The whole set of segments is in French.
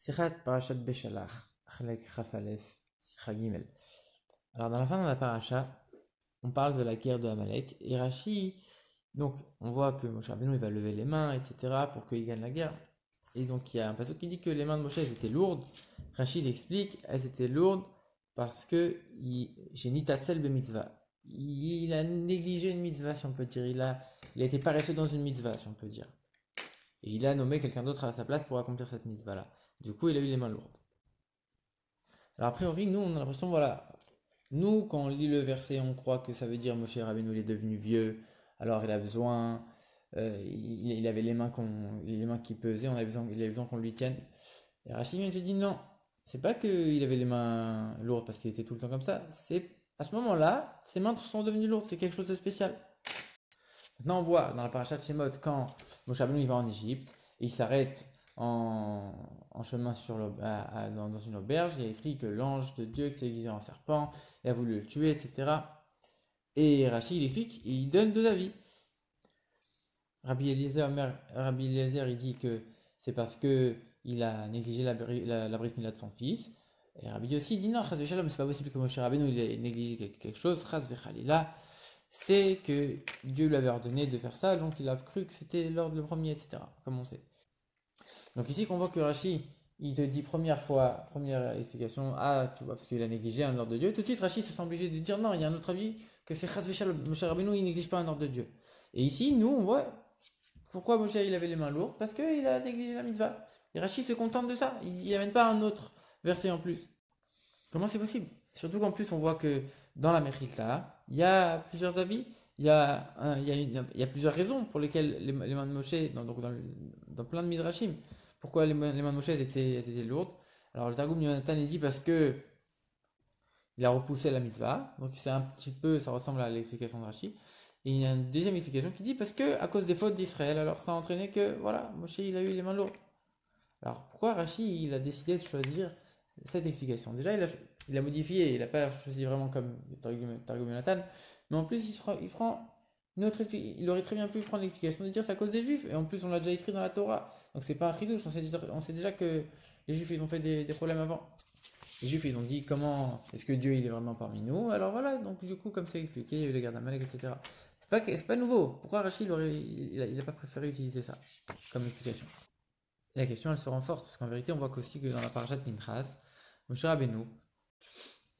Sirat Parashat Beshalach, Chelek Chaf Aleph, Sicha Gimel. Alors, dans la fin de la paracha, on parle de la guerre de Amalek. Et Rashi, donc, on voit que Moshe Rabbeinu il va lever les mains, etc., pour qu'il gagne la guerre. Et donc, il y a un passage qui dit que les mains de Moshe elles étaient lourdes. Rashi l'explique, elles étaient lourdes parce que j'ai nitatzel be mitzvah. Il a négligé une mitzvah, si on peut dire. Il a été paresseux dans une mitzvah, si on peut dire. Et il a nommé quelqu'un d'autre à sa place pour accomplir cette mitzvah-là. Du coup, il a eu les mains lourdes. Alors, a priori, nous, on a l'impression, voilà, nous, quand on lit le verset, on croit que ça veut dire Moshe Rabbeinu il est devenu vieux, alors il a besoin, il avait les mains qui pesaient, il avait besoin qu'on lui tienne. Et Rachid vient se dit non, c'est pas qu'il avait les mains lourdes parce qu'il était tout le temps comme ça, c'est à ce moment-là, ses mains sont devenues lourdes, c'est quelque chose de spécial. Maintenant, on voit dans la paracha de Shemot, quand Moshe Rabbeinu il va en Égypte, et il s'arrête en chemin dans une auberge, il y a écrit que l'ange de Dieu qui s'est déguisé en serpent, il a voulu le tuer, etc. Et Rachid il explique, et il donne deux avis. Rabbi Eliezer, il dit que c'est parce que il a négligé la brit mila de son fils. Et Rabbi aussi dit non, Chas v'Shalom, c'est pas possible que Moshe Rabbeinu il ait négligé quelque chose. Chas v'Chalila, c'est que Dieu lui avait ordonné de faire ça, donc il a cru que c'était l'ordre le premier, etc. Comme on sait. Donc ici qu'on voit que Rashi, il te dit première explication, ah tu vois, parce qu'il a négligé un ordre de Dieu. Tout de suite Rashi se sent obligé de dire non, il y a un autre avis, que c'est Chas v'Shalom, Moshe Rabbeinu il néglige pas un ordre de Dieu. Et ici, nous on voit pourquoi Moshe il avait les mains lourdes, parce qu'il a négligé la mitzvah. Et Rashi se contente de ça, il n'amène pas un autre verset en plus. Comment c'est possible? Surtout qu'en plus, on voit que dans la Mechilta, il y a plusieurs avis, il y a plusieurs raisons pour lesquelles les mains de Moshe, dans plein de Midrashim, pourquoi les mains de Moshe elles étaient lourdes. Alors le Targum Yonatan il dit parce que il a repoussé la mitzvah, donc c'est un petit peu, ça ressemble à l'explication de Rashi. Et il y a une deuxième explication qui dit parce que à cause des fautes d'Israël, alors ça a entraîné que voilà, Moshe il a eu les mains lourdes. Alors pourquoi Rashi il a décidé de choisir cette explication? Déjà il a modifié, il n'a pas choisi vraiment comme Targum Yonatan, mais en plus il prend une autre il aurait très bien pu prendre l'explication de dire c'est à cause des Juifs, et en plus on l'a déjà écrit dans la Torah, donc c'est pas un chidouche, on sait déjà que les Juifs ils ont fait des problèmes avant. Les Juifs ils ont dit comment est-ce que Dieu il est vraiment parmi nous, alors voilà, donc du coup comme c'est expliqué, il y a eu les gardes d'Amalek, etc. C'est pas nouveau, pourquoi Rachid il a pas préféré utiliser ça comme explication? Et la question elle se renforce, parce qu'en vérité on voit qu'aussi que dans la parashat Pinchas, Moshe Rabbeinu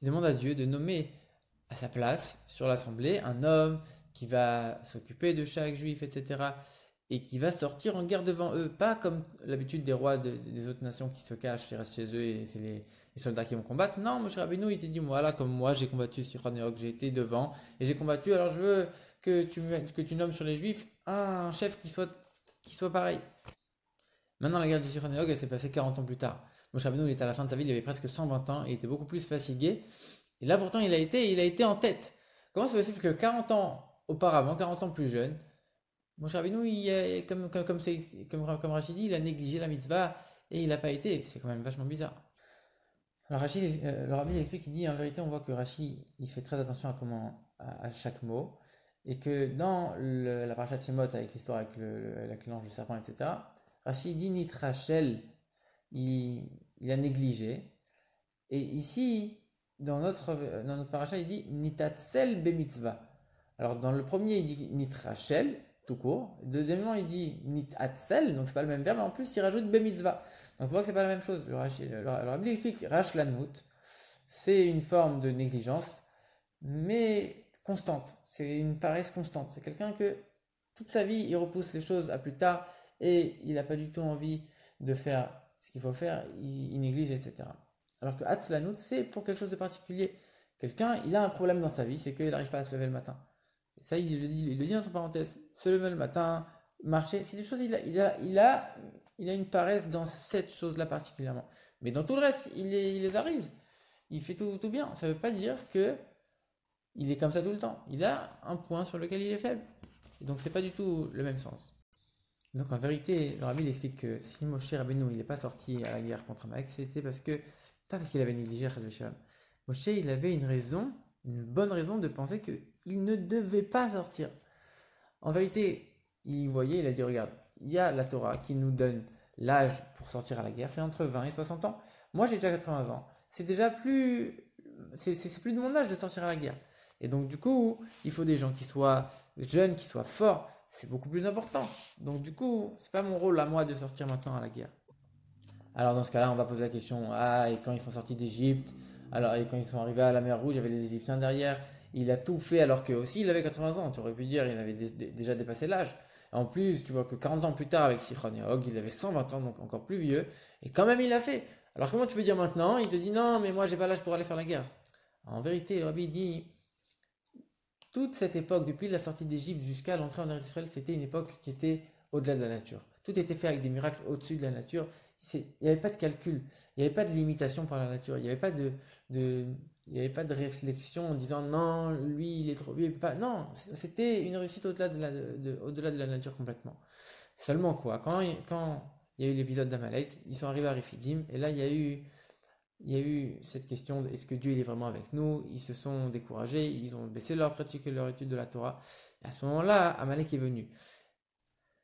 il demande à Dieu de nommer à sa place sur l'assemblée un homme qui va s'occuper de chaque juif, etc. Et qui va sortir en guerre devant eux, pas comme l'habitude des rois des autres nations qui se cachent, ils restent chez eux et c'est les soldats qui vont combattre. Non, Moshe Rabbeinu il s'est dit voilà, comme moi j'ai combattu Sichon et Og, j'ai été devant et j'ai combattu, alors je veux que tu nommes sur les juifs un chef qui soit pareil. Maintenant, la guerre du Sichon et Og, elle s'est passée 40 ans plus tard. Moshe Rabbeinu, il était à la fin de sa vie, il avait presque 120 ans, et il était beaucoup plus fatigué. Et là, pourtant, il a été en tête. Comment c'est possible que 40 ans auparavant, 40 ans plus jeune, Moshe Rabbeinu, comme Rachid dit, il a négligé la mitzvah et il n'a pas été. C'est quand même vachement bizarre. Alors Rachid, le rabbi explique, il dit en vérité, on voit que Rachid, il fait très attention à chaque mot. Et que dans la parashat de Shemot, avec l'histoire avec l'ange du serpent, etc., Rachid dit Nitrachel, il a négligé. Et ici, dans notre paracha, il dit Nitatzel bemitzvah. Alors, dans le premier, il dit Nitrachel, tout court. Deuxièmement, il dit Nitatzel, donc c'est pas le même verbe. En plus, il rajoute bemitzvah. Donc, on voit que c'est pas la même chose. Le rabbi explique Rachlanut, c'est une forme de négligence, mais constante. C'est une paresse constante. C'est quelqu'un que toute sa vie, il repousse les choses à plus tard et il n'a pas du tout envie de faire ce qu'il faut faire, il néglige, etc. Alors que Hatzlanut, c'est pour quelque chose de particulier. Quelqu'un, il a un problème dans sa vie, c'est qu'il n'arrive pas à se lever le matin. Et ça, il le dit entre parenthèses. Se lever le matin, marcher, c'est des choses, il a une paresse dans cette chose-là particulièrement. Mais dans tout le reste, il les arise. Il fait tout bien. Ça ne veut pas dire que il est comme ça tout le temps. Il a un point sur lequel il est faible. Et donc, c'est pas du tout le même sens. Donc en vérité, le rabbi il explique que si Moshe Rabbeinu il n'est pas sorti à la guerre contre Amalek, c'était pas parce qu'il avait négligé Chas v'Shalom. Moshe il avait une raison, une bonne raison de penser qu'il ne devait pas sortir. En vérité, il voyait, il a dit regarde, il y a la Torah qui nous donne l'âge pour sortir à la guerre, c'est entre 20 et 60 ans. Moi, j'ai déjà 80 ans. C'est déjà plus. C'est plus de mon âge de sortir à la guerre. Et donc, du coup, il faut des gens qui soient jeunes, qui soient forts. C'est beaucoup plus important. Donc, du coup, c'est pas mon rôle à moi de sortir maintenant à la guerre. Alors, dans ce cas-là, on va poser la question, ah, et quand ils sont sortis d'Égypte, alors, et quand ils sont arrivés à la mer Rouge, il y avait les Égyptiens derrière. Il a tout fait alors que aussi il avait 80 ans. Tu aurais pu dire il avait déjà dépassé l'âge. En plus, tu vois que 40 ans plus tard avec Sichon et Og, il avait 120 ans, donc encore plus vieux. Et quand même, il l'a fait. Alors comment tu peux dire maintenant? Il te dit non, mais moi j'ai pas l'âge pour aller faire la guerre. En vérité, le Rabbi dit, toute cette époque, depuis la sortie d'Égypte jusqu'à l'entrée en Eretz Israël, c'était une époque qui était au-delà de la nature. Tout était fait avec des miracles au-dessus de la nature. Il n'y avait pas de calcul, il n'y avait pas de limitation par la nature, il n'y avait pas de, il y avait pas de réflexion en disant non, lui il est trop vieux, il peut pas. Non, c'était une réussite au-delà au-delà de la nature complètement. Seulement quoi, quand il y a eu l'épisode d'Amalek, ils sont arrivés à Rephidim, et là il y a eu cette question de est-ce que Dieu il est vraiment avec nous? Ils se sont découragés, ils ont baissé leur pratique et leur étude de la Torah. Et à ce moment-là, Amalek est venu.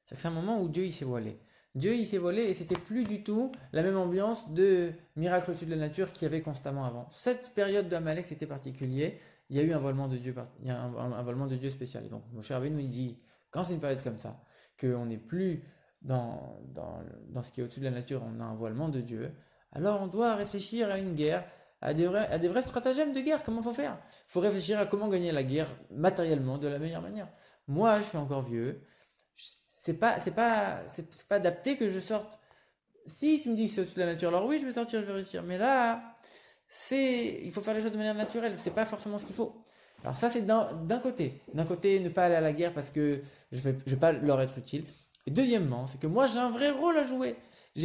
C'est un moment où Dieu il s'est voilé. Dieu il s'est voilé et c'était plus du tout la même ambiance de miracle au-dessus de la nature qu'il y avait constamment avant. Cette période d'Amalek c'était particulier. Il y a eu un voilement de Dieu, il y a un voilement de Dieu spécial. Et donc mon cher Rabbeinu il dit quand c'est une période comme ça, qu'on n'est plus dans ce qui est au-dessus de la nature, on a un voilement de Dieu, alors on doit réfléchir à une guerre, à des vrais stratagèmes de guerre, comment il faut faire. Il faut réfléchir à comment gagner la guerre matériellement de la meilleure manière. Moi, je suis encore vieux, c'est pas adapté que je sorte. Si tu me dis que c'est au-dessus de la nature, alors oui, je vais sortir, je vais réussir. Mais là, il faut faire les choses de manière naturelle, c'est pas forcément ce qu'il faut. Alors ça, c'est d'un côté. D'un côté, ne pas aller à la guerre parce que je vais pas leur être utile. Et deuxièmement, c'est que moi, j'ai un vrai rôle à jouer.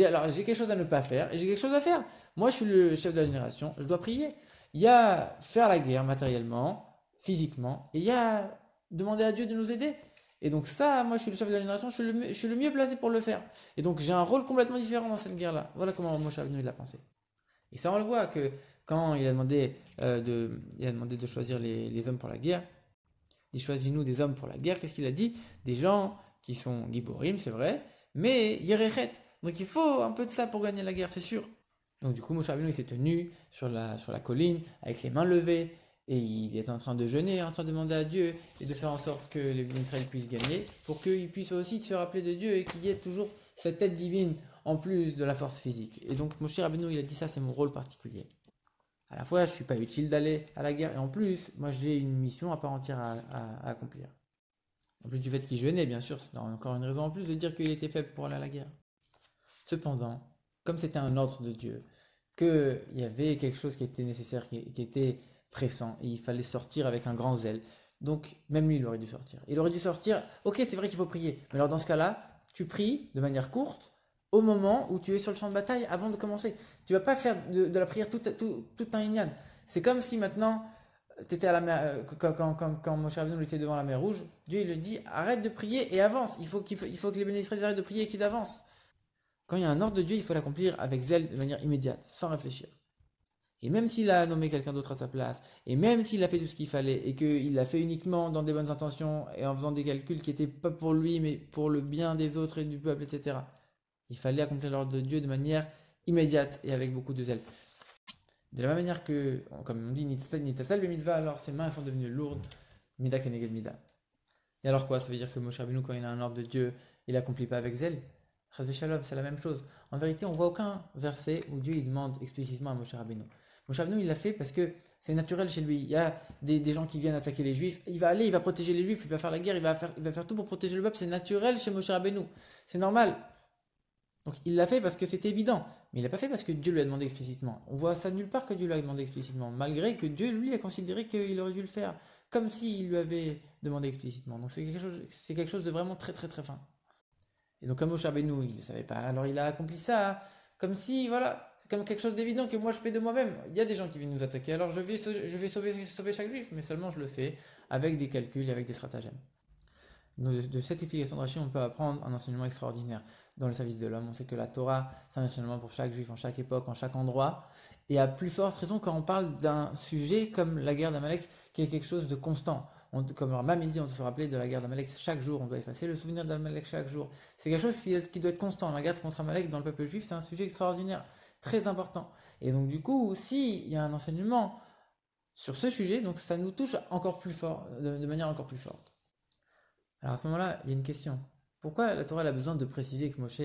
Alors, j'ai quelque chose à ne pas faire et j'ai quelque chose à faire. Moi, je suis le chef de la génération, je dois prier. Il y a faire la guerre matériellement, physiquement, et il y a demander à Dieu de nous aider. Et donc ça, moi, je suis le chef de la génération, je suis le mieux placé pour le faire. Et donc, j'ai un rôle complètement différent dans cette guerre-là. Voilà comment Moshe Rabbeinu l'a pensé. Et ça, on le voit que quand il a demandé de choisir les hommes pour la guerre, il choisit nous des hommes pour la guerre. Qu'est-ce qu'il a dit? Des gens qui sont Giborim, c'est vrai, mais Yerechet. Donc il faut un peu de ça pour gagner la guerre, c'est sûr. Donc du coup, Moshe Rabbeinu il s'est tenu sur la colline avec les mains levées et il est en train de jeûner, en train de demander à Dieu et de faire en sorte que les Israël puissent gagner pour qu'ils puissent aussi se rappeler de Dieu et qu'il y ait toujours cette aide divine en plus de la force physique. Et donc Moshe Rabbeinu il a dit ça, c'est mon rôle particulier. À la fois, je suis pas utile d'aller à la guerre et en plus, moi j'ai une mission à part entière à accomplir. En plus du fait qu'il jeûnait, bien sûr, c'est encore une raison en plus de dire qu'il était faible pour aller à la guerre. Cependant, comme c'était un ordre de Dieu, qu'il y avait quelque chose qui était nécessaire, qui était pressant, et il fallait sortir avec un grand zèle. Donc, même lui, il aurait dû sortir. Il aurait dû sortir, ok, c'est vrai qu'il faut prier, mais alors dans ce cas-là, tu pries de manière courte au moment où tu es sur le champ de bataille avant de commencer. Tu vas pas faire de la prière tout un inyan. C'est comme si maintenant, tu étais à la mer, quand Moshe Rabbeinu était devant la mer Rouge, Dieu il lui dit arrête de prier et avance. Il faut que les bénéficiaires arrêtent de prier et qu'ils avancent. Quand il y a un ordre de Dieu, il faut l'accomplir avec zèle de manière immédiate, sans réfléchir. Et même s'il a nommé quelqu'un d'autre à sa place, et même s'il a fait tout ce qu'il fallait, et qu'il l'a fait uniquement dans des bonnes intentions, et en faisant des calculs qui n'étaient pas pour lui, mais pour le bien des autres et du peuple, etc., il fallait accomplir l'ordre de Dieu de manière immédiate et avec beaucoup de zèle. De la même manière que, comme on dit, Nitasal mitzvah, alors ses mains sont devenues lourdes, mida keneged mida. Et alors quoi? Ça veut dire que Moshe Rabbeinu, quand il a un ordre de Dieu, il l'accomplit pas avec zèle? Chazvé Shalom, c'est la même chose. En vérité, on voit aucun verset où Dieu il demande explicitement à Moshe Rabbeinu. Moshe Rabbeinu, il l'a fait parce que c'est naturel chez lui. Il y a des gens qui viennent attaquer les Juifs. Il va aller, il va protéger les Juifs, il va faire la guerre, il va faire tout pour protéger le peuple. C'est naturel chez Moshe Rabbeinu. C'est normal. Donc il l'a fait parce que c'était évident. Mais il l'a pas fait parce que Dieu lui a demandé explicitement. On voit ça nulle part que Dieu lui a demandé explicitement. Malgré que Dieu, lui, a considéré qu'il aurait dû le faire. Comme s'il lui avait demandé explicitement. Donc c'est quelque chose de vraiment très très très fin. Et donc, comme Moshe Rabbeinu, il ne savait pas, alors il a accompli ça, comme si, voilà, c'est comme quelque chose d'évident que moi je fais de moi-même. Il y a des gens qui viennent nous attaquer, alors je vais sauver chaque juif, mais seulement je le fais avec des calculs et avec des stratagèmes. Donc, de cette explication de Rashi, on peut apprendre un enseignement extraordinaire dans le service de l'homme. On sait que la Torah, c'est un enseignement pour chaque juif, en chaque époque, en chaque endroit. Et à plus forte raison quand on parle d'un sujet comme la guerre d'Amalek, qui est quelque chose de constant. Comme leur Rambam il dit, on doit se rappeler de la guerre d'Amalek chaque jour, on doit effacer le souvenir d'Amalek chaque jour. C'est quelque chose qui doit être constant. La guerre contre Amalek dans le peuple juif, c'est un sujet extraordinaire, très important. Et donc du coup, s'il y a un enseignement sur ce sujet, donc ça nous touche encore plus fort, de manière encore plus forte. Alors à ce moment-là, il y a une question. Pourquoi la Torah elle a besoin de préciser que Moshe,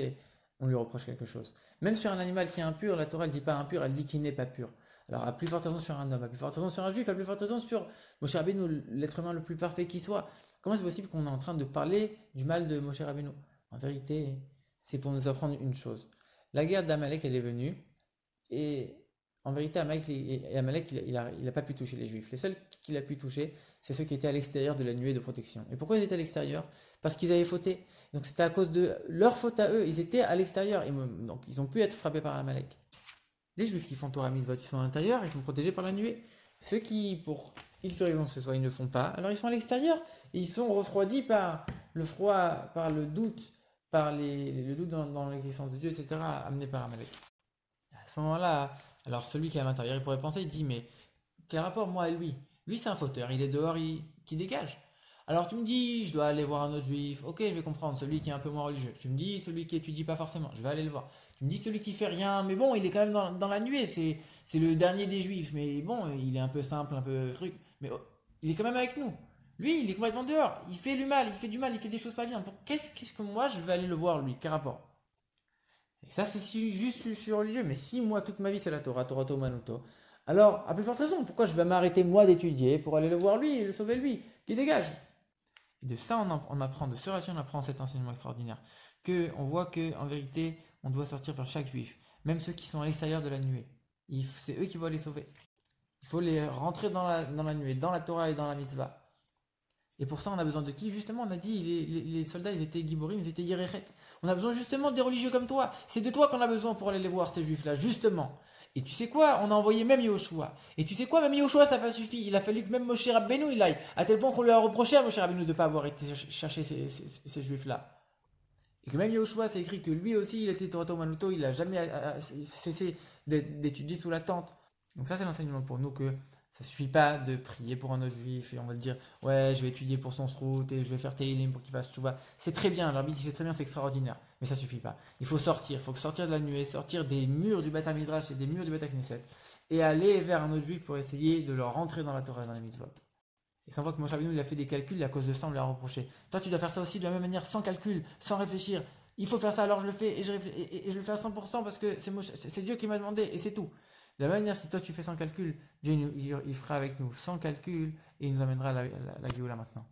on lui reproche quelque chose? Même sur un animal qui est impur, la Torah ne dit pas impur, elle dit qu'il n'est pas pur. Alors à plus forte raison sur un homme, à plus forte raison sur un juif, à plus forte raison sur Moshe Rabbeinu, l'être humain le plus parfait qui soit. Comment c'est possible qu'on est en train de parler du mal de Moshe Rabbeinu? En vérité, c'est pour nous apprendre une chose. La guerre d'Amalek, elle est venue, et en vérité, Amalek, il a pas pu toucher les Juifs. Les seuls qu'il a pu toucher, c'est ceux qui étaient à l'extérieur de la nuée de protection. Et pourquoi ils étaient à l'extérieur? Parce qu'ils avaient fauté. Donc c'était à cause de leur faute à eux. Ils étaient à l'extérieur. Donc ils ont pu être frappés par Amalek. Les Juifs qui font Torah Mitzvot, ils sont à l'intérieur, ils sont protégés par la nuée. Ceux qui, pour X raisons que ce soit, ils ne le font pas, alors ils sont à l'extérieur. Et ils sont refroidis par le froid, par le doute, par le doute dans l'existence de Dieu, etc., amené par Amalek. À ce moment-là, alors celui qui est à l'intérieur, il pourrait penser, il dit, mais quel rapport moi et lui? Lui c'est un fauteur, il est dehors, qui dégage. Alors tu me dis, je dois aller voir un autre juif, ok je vais comprendre, celui qui est un peu moins religieux. Tu me dis, celui qui étudie pas forcément, je vais aller le voir. Tu me dis, celui qui fait rien, mais bon, il est quand même dans la nuée, c'est le dernier des juifs, mais bon, il est un peu simple, un peu truc, mais oh, il est quand même avec nous. Lui, il est complètement dehors, il fait du mal, il fait du mal, il fait des choses pas bien. Qu'est-ce que moi je vais aller le voir lui? Quel rapport? Et ça, c'est si juste je suis religieux. Mais si moi, toute ma vie, c'est la Torah, Torah Manuto, alors, à plus forte raison, pourquoi je vais m'arrêter moi d'étudier pour aller le voir lui et le sauver lui, qui dégage? Et de ça, on apprend, de ce rachis, on apprend cet enseignement extraordinaire. On voit que en vérité, on doit sortir vers chaque juif, même ceux qui sont à l'extérieur de la nuée. C'est eux qui vont les sauver. Il faut les rentrer dans la nuée, dans la Torah et dans la mitzvah. Et pour ça, on a besoin de qui? Justement, on a dit, les soldats, ils étaient Giborim, ils étaient Yerechet. On a besoin justement des religieux comme toi. C'est de toi qu'on a besoin pour aller les voir, ces juifs-là, justement. Et tu sais quoi? On a envoyé même Yoshua. Et tu sais quoi? Même Yoshua, ça n'a pas suffi. Il a fallu que même Moshe Rabbeinu, il aille. À tel point qu'on lui a reproché à Moshe Rabbeinu de ne pas avoir été chercher ces juifs-là. Et que même Yoshua, c'est écrit que lui aussi, il était Torah Manuto, il n'a jamais cessé d'étudier sous la tente. Donc ça, c'est l'enseignement pour nous que ça suffit pas de prier pour un autre juif et on va te dire, ouais, je vais étudier pour son srout et je vais faire Teilim pour qu'il fasse tchouva. C'est très bien, l'arbitre, c'est très bien, c'est extraordinaire. Mais ça suffit pas. Il faut sortir, il faut sortir de la nuée, sortir des murs du Beth Midrash et des murs du Beth Knesset et aller vers un autre juif pour essayer de leur rentrer dans la Torah et dans les mitzvot. Et sans voir que Moshe Rabbeinu il a fait des calculs et à cause de ça on lui a reproché. Toi tu dois faire ça aussi de la même manière, sans calcul, sans réfléchir. Il faut faire ça, alors je le fais et je le fais à 100% parce que c'est Dieu qui m'a demandé et c'est tout. De la même manière, si toi tu fais sans calcul, Dieu il fera avec nous sans calcul et il nous amènera à la Géoula maintenant.